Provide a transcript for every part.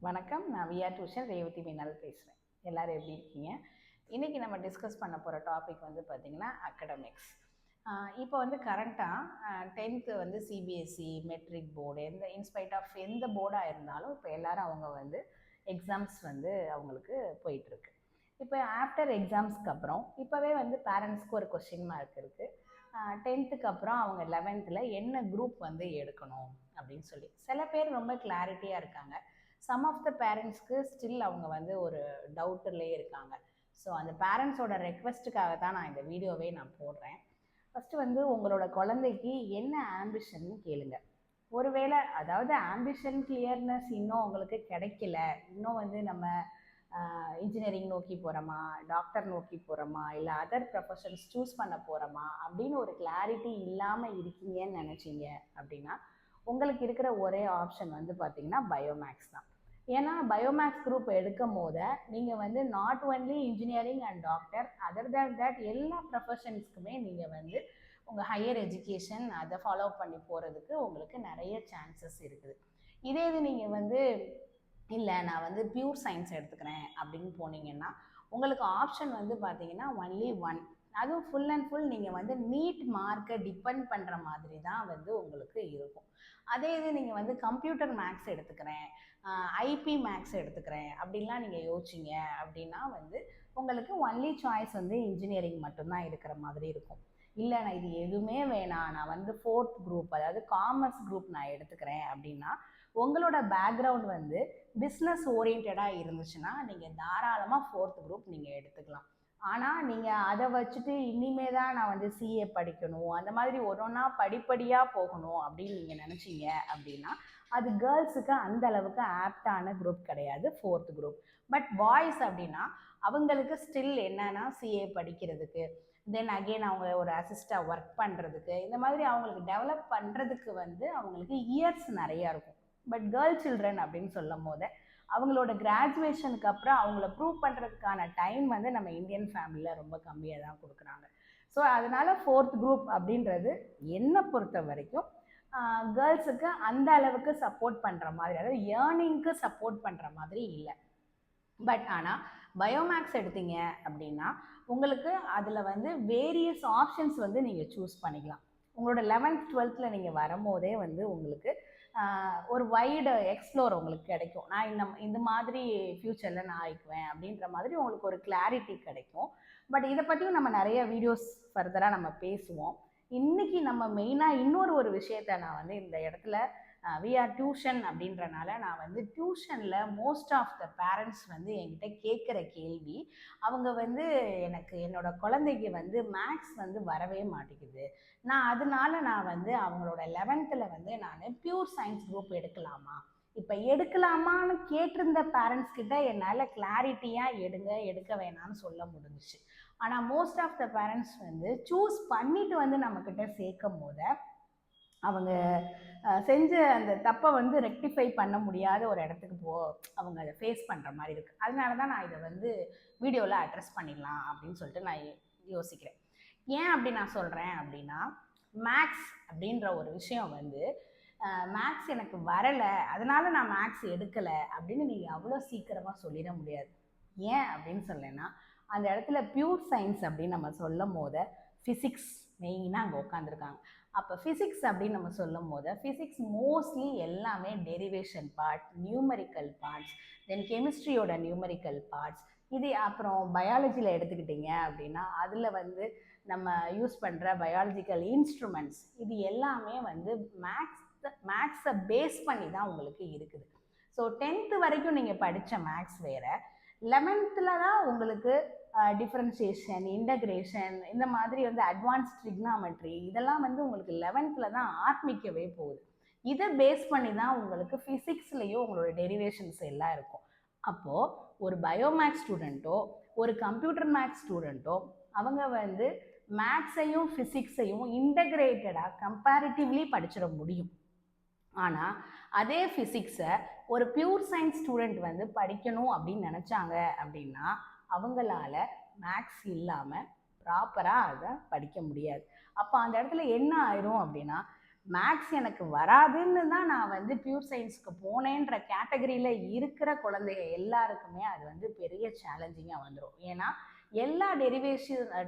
வணக்கம். நான் VR tuition Revathi மீனால் பேசுகிறேன். எல்லோரும் எப்படி இருக்கீங்க? இன்றைக்கி நம்ம டிஸ்கஸ் பண்ண போகிற டாபிக் வந்து பார்த்திங்கன்னா அகடமிக்ஸ். இப்போ வந்து கரண்ட்டாக 10th வந்து CBSE matric board in spite of எந்த போர்டாக இருந்தாலும் இப்போ எல்லோரும் அவங்க வந்து எக்ஸாம்ஸ் வந்து அவங்களுக்கு போயிட்டுருக்கு. இப்போ ஆஃப்டர் எக்ஸாம்ஸ்க்கு அப்புறம் இப்போவே வந்து பேரண்ட்ஸ்க்கு ஒரு கொஸ்டின் மார்க் இருக்குது. 10th அப்புறம் அவங்க 11th என்ன குரூப் வந்து எடுக்கணும் அப்படின்னு சொல்லி சில பேர் ரொம்ப கிளாரிட்டியாக இருக்காங்க. சம் ஆஃப் த பேரண்ட்ஸ்க்கு ஸ்டில் அவங்க வந்து ஒரு டவுட்லேயே இருக்காங்க. ஸோ அந்த பேரண்ட்ஸோட ரெக்வெஸ்ட்டுக்காக தான் நான் இந்த வீடியோவே நான் போடுறேன். ஃபஸ்ட்டு வந்து உங்களோட குழந்தைக்கு என்ன ஆம்பிஷன் கேளுங்க. ஒருவேளை அதாவது ஆம்பிஷன் கிளியர்னஸ் இன்னும் உங்களுக்கு கிடைக்கல, இன்னும் வந்து நம்ம இன்ஜினியரிங் நோக்கி போகிறோமா, டாக்டர் நோக்கி போகிறோமா, இல்லை அதர் ப்ரொஃபஷன்ஸ் சூஸ் பண்ண போகிறோமா அப்படின்னு ஒரு கிளாரிட்டி இல்லாமல் இருக்கீங்கன்னு நினச்சிங்க அப்படின்னா உங்களுக்கு இருக்கிற ஒரே ஆப்ஷன் வந்து பார்த்திங்கன்னா பயோமேக்ஸ் தான். ஏன்னா பயோமேக்ஸ் குரூப் எடுக்கும் போது நீங்கள் வந்து not only engineering and doctor, other than that எல்லா ப்ரொஃபஷன்ஸ்க்குமே நீங்கள் வந்து உங்கள் ஹையர் எஜுகேஷன் அதை ஃபாலோ பண்ணி போகிறதுக்கு உங்களுக்கு நிறைய சான்சஸ் இருக்குது. இதே இது நீங்கள் வந்து இல்லை நான் வந்து பியூர் சயின்ஸ் எடுத்துக்கிறேன் அப்படின்னு போனீங்கன்னா உங்களுக்கு ஆப்ஷன் வந்து பார்த்தீங்கன்னா ஒன்லி ஒன். அதுவும் ஃபுல் அண்ட் ஃபுல் நீங்கள் வந்து நீட் மார்க்கை டிபெண்ட் பண்ணுற மாதிரி தான் வந்து உங்களுக்கு இருக்கும். அதே இது நீங்கள் வந்து கம்ப்யூட்டர் மேக்ஸ் எடுத்துக்கிறேன், ஐபி மேக்ஸ் எடுத்துக்கிறேன் அப்படின்லாம் நீங்கள் யோசிச்சிங்க அப்படின்னா வந்து உங்களுக்கு ஒன்லி சாய்ஸ் வந்து இன்ஜினியரிங் மட்டும்தான் இருக்கிற மாதிரி இருக்கும். இல்லை நான் இது எதுவுமே வேணாம், நான் வந்து 4th குரூப் அதாவது காமர்ஸ் குரூப் நான் எடுத்துக்கிறேன் அப்படின்னா உங்களோட பேக்ரவுண்ட் வந்து பிஸ்னஸ் ஓரியன்டாக இருந்துச்சுன்னா நீங்கள் தாராளமாக 4th குரூப் நீங்கள் எடுத்துக்கலாம். ஆனால் நீங்கள் அதை வச்சுட்டு இனிமே தான் நான் வந்து சிஏ படிக்கணும், அந்த மாதிரி ஒன்றா படிப்படியாக போகணும் அப்படின்னு நீங்கள் நினச்சிங்க அப்படின்னா அது கேர்ள்ஸுக்கு அந்த அளவுக்கு ஆப்டான குரூப் கிடையாது 4th குரூப். பட் பாய்ஸ் அப்படின்னா அவங்களுக்கு ஸ்டில் என்னன்னா சிஏ படிக்கிறதுக்கு, தென் அகெயின் அவங்க ஒரு அசிஸ்டாக ஒர்க் பண்ணுறதுக்கு, இந்த மாதிரி அவங்களுக்கு டெவலப் பண்ணுறதுக்கு வந்து அவங்களுக்கு இயர்ஸ் நிறையா இருக்கும். பட் கேர்ள் சில்ட்ரன் அப்படின்னு சொல்லும் போது அவங்களோட கிராஜுவேஷனுக்கு அப்புறம் அவங்கள ப்ரூவ் பண்ணுறதுக்கான டைம் வந்து நம்ம இந்தியன் ஃபேமிலியில் ரொம்ப கம்மியாக தான் கொடுக்குறாங்க. ஸோ அதனால் 4th குரூப் அப்படின்றது என்னை பொறுத்த வரைக்கும் கேர்ள்ஸுக்கு அந்த அளவுக்கு சப்போர்ட் பண்ணுற மாதிரி, அதாவது ஏர்னிங்க்கு சப்போர்ட் பண்ணுற மாதிரி இல்லை. பட் ஆனால் பயோமேக்ஸ் எடுத்தீங்க அப்படின்னா உங்களுக்கு அதில் வந்து வேரியஸ் ஆப்ஷன்ஸ் வந்து நீங்கள் சூஸ் பண்ணிக்கலாம். உங்களோட 11th 12th நீங்கள் வரும்போதே வந்து உங்களுக்கு ஒரு வைடு எக்ஸ்ப்ளோர் உங்களுக்கு கிடைக்கும். நான் இந்த மாதிரி ஃப்யூச்சரில் நான் ஆயிக்குவேன் அப்படின்ற மாதிரி உங்களுக்கு ஒரு கிளாரிட்டி கிடைக்கும். பட் இதை பற்றியும் நம்ம நிறைய வீடியோஸ் ஃபர்தராக நம்ம பேசுவோம். இன்றைக்கி நம்ம மெயினாக இன்னொரு விஷயத்த நான் வந்து இந்த இடத்துல விஆர் டியூஷன் அப்படின்றனால நான் வந்து டியூஷனில் மோஸ்ட் ஆஃப் த பேரண்ட்ஸ் வந்து என்கிட்ட கேட்குற கேள்வி, அவங்க வந்து எனக்கு என்னோட குழந்தைக்கு வந்து மேக்ஸ் வந்து வரவே மாட்டேங்குது, அதனால நான் வந்து அவங்களோட 11th வந்து நான் பியூர் சயின்ஸ் குரூப் எடுக்கலாமா, இப்போ எடுக்கலாமான்னு கேட்டிருந்த பேரண்ட்ஸ் கிட்ட என்னால் கிளாரிட்டியாக எடுக்க வேணாம்னு சொல்ல முடிஞ்சிச்சு. ஆனால் மோஸ்ட் ஆஃப் த பேரண்ட்ஸ் வந்து சூஸ் பண்ணிட்டு வந்து நம்மக்கிட்ட சேர்க்கும் போது அவங்க செஞ்ச அந்த தப்பை வந்து ரெக்டிஃபை பண்ண முடியாத ஒரு இடத்துக்கு அவங்க அதை ஃபேஸ் பண்ணுற மாதிரி இருக்குது. அதனால தான் நான் இதை வந்து வீடியோவில் அட்ரஸ் பண்ணிடலாம் அப்படின்னு சொல்லிட்டு நான் யோசிக்கிறேன். ஏன் அப்படி நான் சொல்கிறேன் அப்படின்னா மேக்ஸ் அப்படின்ற ஒரு விஷயம் வந்து மேக்ஸ் எனக்கு வரலை அதனால் நான் மேக்ஸ் எடுக்கலை அப்படின்னு நீங்கள் அவ்வளோ சீக்கிரமாக சொல்லிட முடியாது. ஏன் அப்படின்னு சொல்லேன்னா அந்த இடத்துல பியூர் சயின்ஸ் அப்படின்னு நம்ம சொல்லும் போது ஃபிசிக்ஸ் மெயினாக அங்கே உட்காந்துருக்காங்க. அப்போ ஃபிசிக்ஸ் அப்படின்னு நம்ம சொல்லும் போது ஃபிசிக்ஸ் மோஸ்ட்லி எல்லாமே டெரிவேஷன் பார்ட், நியூமரிக்கல் பார்ட்ஸ், தென் கெமிஸ்ட்ரியோட நியூமரிக்கல் பார்ட்ஸ், இது அப்புறம் பயாலஜியில் எடுத்துக்கிட்டிங்க அப்படின்னா அதில் வந்து நம்ம யூஸ் பண்ணுற பயாலஜிக்கல் இன்ஸ்ட்ருமெண்ட்ஸ், இது எல்லாமே வந்து மேக்ஸை பேஸ் பண்ணி தான் உங்களுக்கு இருக்குது. ஸோ 10th வரைக்கும் நீங்கள் படித்த மேக்ஸ் வேறு, 11th தான் உங்களுக்கு டிஃப்ரென்சியேஷன், இன்டகிரேஷன், இந்த மாதிரி வந்து அட்வான்ஸ் ட்ரிக்னாமெட்ரி இதெல்லாம் வந்து உங்களுக்கு 11th தான் ஆரம்பிக்கவே போகுது. இதை பேஸ் பண்ணி தான் உங்களுக்கு ஃபிசிக்ஸ்லேயும் உங்களோட டெரிவேஷன்ஸ் எல்லாம் இருக்கும். அப்போது ஒரு பயோமேக்ஸ் ஸ்டூடெண்ட்டோ ஒரு கம்ப்யூட்டர் மேக்ஸ் ஸ்டூடெண்ட்டோ அவங்க வந்து மேக்ஸையும் ஃபிசிக்ஸையும் இன்டகிரேட்டடாக கம்பேரிட்டிவ்லி படிச்சிட முடியும். ஆனால் அதே ஃபிசிக்ஸை ஒரு பியூர் சயின்ஸ் ஸ்டூடெண்ட் வந்து படிக்கணும் அப்படின்னு நினச்சாங்க அப்படின்னா அவங்களால மேக்ஸ் இல்லாமல் ப்ராப்பராக அதை படிக்க முடியாது. அப்போ அந்த இடத்துல என்ன ஆயிரும் அப்படின்னா மேக்ஸ் எனக்கு வராதுன்னு தான் நான் வந்து பியூர் சயின்ஸ்க்கு போனேன்ற கேட்டகரியில் இருக்கிற குழந்தைங்க எல்லாருக்குமே அது வந்து பெரிய சேலஞ்சிங்காக வந்துடும். ஏன்னா எல்லா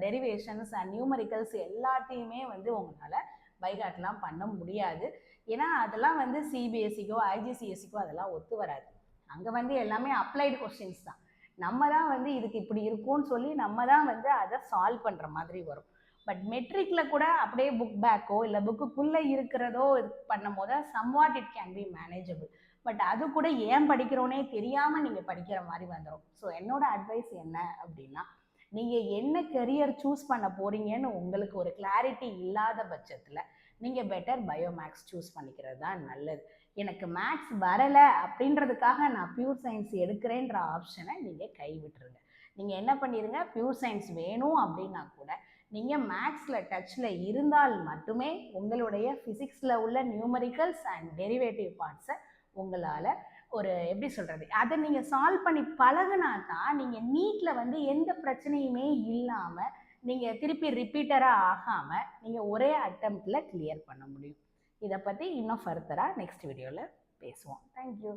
டெரிவேஷன்ஸ் அண்ட் நியூமரிக்கல்ஸ் எல்லாத்தையுமே வந்து உங்களால் பைகாட்லாம் பண்ண முடியாது. ஏன்னா அதெல்லாம் வந்து சிபிஎஸ்சிக்கோ ஐஜிசிஎஸ்சிக்கோ அதெல்லாம் ஒத்து வராது. அங்கே வந்து எல்லாமே அப்ளைடு கொஸ்டின்ஸ் தான். நம்ம தான் வந்து இதுக்கு இப்படி இருக்கும்னு சொல்லி நம்ம தான் வந்து அதை சால்வ் பண்ணுற மாதிரி வரும். பட் மெட்ரிக்கில் கூட அப்படியே புக் பேக்கோ இல்லை புக்குக்குள்ளே இருக்கிறதோ இது பண்ணும் போது somewhat it can be manageable. But அது கூட ஏன் படிக்கிறோன்னே தெரியாமல் நீங்கள் படிக்கிற மாதிரி வந்துடும். ஸோ என்னோட அட்வைஸ் என்ன அப்படின்னா, நீங்கள் என்ன கெரியர் சூஸ் பண்ண போகிறீங்கன்னு உங்களுக்கு ஒரு கிளாரிட்டி இல்லாத பட்சத்தில் நீங்கள் பெட்டர் பயோமேக்ஸ் சூஸ் பண்ணிக்கிறது தான் நல்லது. எனக்கு மேக்ஸ் வரலை அப்படின்றதுக்காக நான் பியூர் சயின்ஸ் எடுக்கிறேன்ற ஆப்ஷனை நீங்கள் கைவிட்டுருங்க. நீங்கள் என்ன பண்ணிடுங்க, பியூர் சயின்ஸ் வேணும் அப்படின்னா கூட நீங்கள் மேக்ஸில் டச்சில் இருந்தால் மட்டுமே உங்களுடைய ஃபிசிக்ஸில் உள்ள நியூமரிக்கல்ஸ் அண்ட் டெரிவேட்டிவ் பார்ட்ஸை உங்களால் ஒரு எப்படி சொல்கிறது அதை நீங்கள் சால்வ் பண்ணி பழகுனா தான் நீங்கள் நீட்டில் வந்து எந்த பிரச்சனையுமே இல்லாமல் நீங்கள் திருப்பி ரிப்பீட்டராக ஆகாமல் நீங்கள் ஒரே அட்டெம்ப்டில் கிளியர் பண்ண முடியும். இதை பற்றி இன்னும் ஃபர்தராக நெக்ஸ்ட் வீடியோவில் பேசுவோம். தேங்க்யூ.